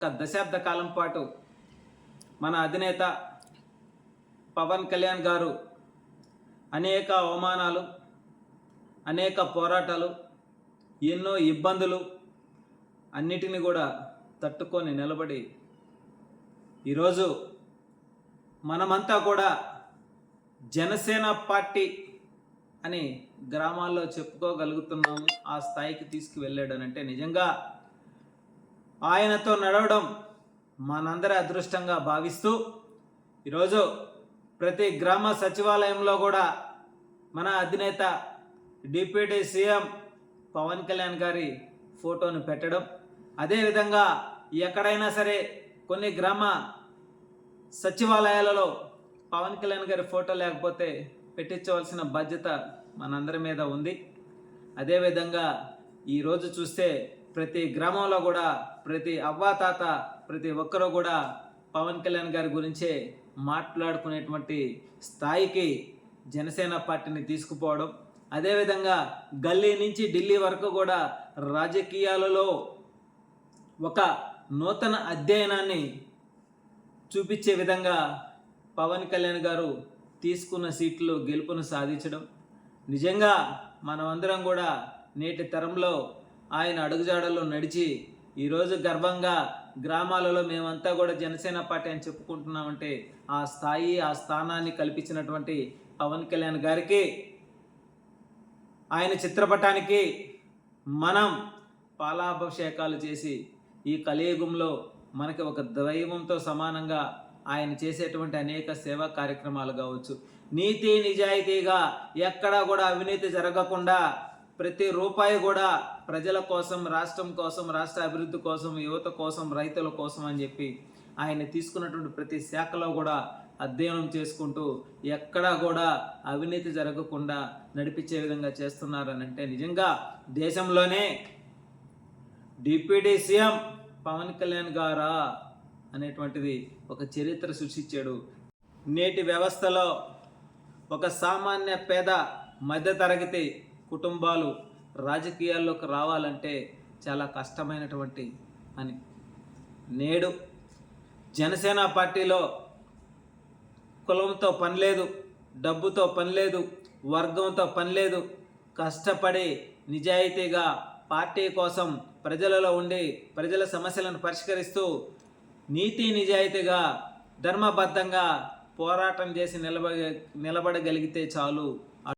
ఒక దశాబ్ద కాలం పాటు మన అధినేత పవన్ కళ్యాణ్ గారు అనేక అవమానాలు, అనేక పోరాటాలు, ఎన్నో ఇబ్బందులు అన్నిటిని కూడా తట్టుకొని నిలబడి ఈరోజు మనమంతా కూడా జనసేన పార్టీ అని గ్రామాల్లో చెప్పుకోగలుగుతున్నాము. ఆ స్థాయికి తీసుకువెళ్ళాడనంటే నిజంగా ఆయనతో నడవడం మనందరి అదృష్టంగా భావిస్తూ ఈరోజు ప్రతి గ్రామ సచివాలయంలో కూడా మన అధినేత డిప్యూటీ సీఎం పవన్ కళ్యాణ్ గారి ఫోటోను పెట్టడం, అదేవిధంగా ఎక్కడైనా సరే కొన్ని గ్రామ సచివాలయాలలో పవన్ కళ్యాణ్ గారి ఫోటో లేకపోతే పెట్టించవలసిన బాధ్యత మనందరి మీద ఉంది. అదేవిధంగా ఈరోజు చూస్తే ప్రతి గ్రామంలో కూడా ప్రతి అవ్వాతాత ప్రతి ఒక్కరూ కూడా పవన్ కళ్యాణ్ గారి గురించే మాట్లాడుకునేటువంటి స్థాయికి జనసేన పార్టీని తీసుకుపోవడం, అదేవిధంగా గల్లీ నుంచి ఢిల్లీ వరకు కూడా రాజకీయాలలో ఒక నూతన అధ్యయనాన్ని చూపించే విధంగా పవన్ కళ్యాణ్ గారు తీసుకున్న సీట్లు గెలుపును సాధించడం, నిజంగా మనమందరం కూడా నేటి తరంలో ఆయన అడుగుజాడల్లో నడిచి ఈరోజు గర్వంగా గ్రామాలలో మేమంతా కూడా జనసేన పార్టీ అని చెప్పుకుంటున్నామంటే ఆ స్థాయి, ఆ స్థానాన్ని కల్పించినటువంటి పవన్ కళ్యాణ్ గారికి, ఆయన చిత్రపటానికి మనం పాలాభిషేకాలు చేసి ఈ కలియుగంలో మనకి ఒక దైవంతో సమానంగా ఆయన చేసేటువంటి అనేక సేవా కార్యక్రమాలు కావచ్చు, నీతి నిజాయితీగా ఎక్కడా కూడా అవినీతి జరగకుండా ప్రతి రూపాయి కూడా ప్రజల కోసం, రాష్ట్రం కోసం, రాష్ట్ర అభివృద్ధి కోసం, యువత కోసం, రైతుల కోసం అని చెప్పి ఆయన తీసుకున్నటువంటి ప్రతి శాఖలో కూడా అధ్యయనం చేసుకుంటూ ఎక్కడా కూడా అవినీతి జరగకుండా నడిపించే విధంగా చేస్తున్నారనంటే నిజంగా దేశంలోనే డిప్యూటీ సీఎం పవన్ కళ్యాణ్ గారా అనేటువంటిది ఒక చరిత్ర సృష్టించాడు. నేటి వ్యవస్థలో ఒక సామాన్య పేద మధ్యతరగతి కుటుంబాలు రాజకీయాల్లోకి రావాలంటే చాలా కష్టమైనటువంటి పని. నేడు జనసేన పార్టీలో కులంతో పని లేదు, డబ్బుతో పని లేదు, వర్గంతో పని లేదు. కష్టపడి నిజాయితీగా పార్టీ కోసం ప్రజలలో ఉండి ప్రజల సమస్యలను పరిష్కరిస్తూ నీతి నిజాయితీగా ధర్మబద్ధంగా పోరాటం చేసి నిలబడగలిగితే చాలు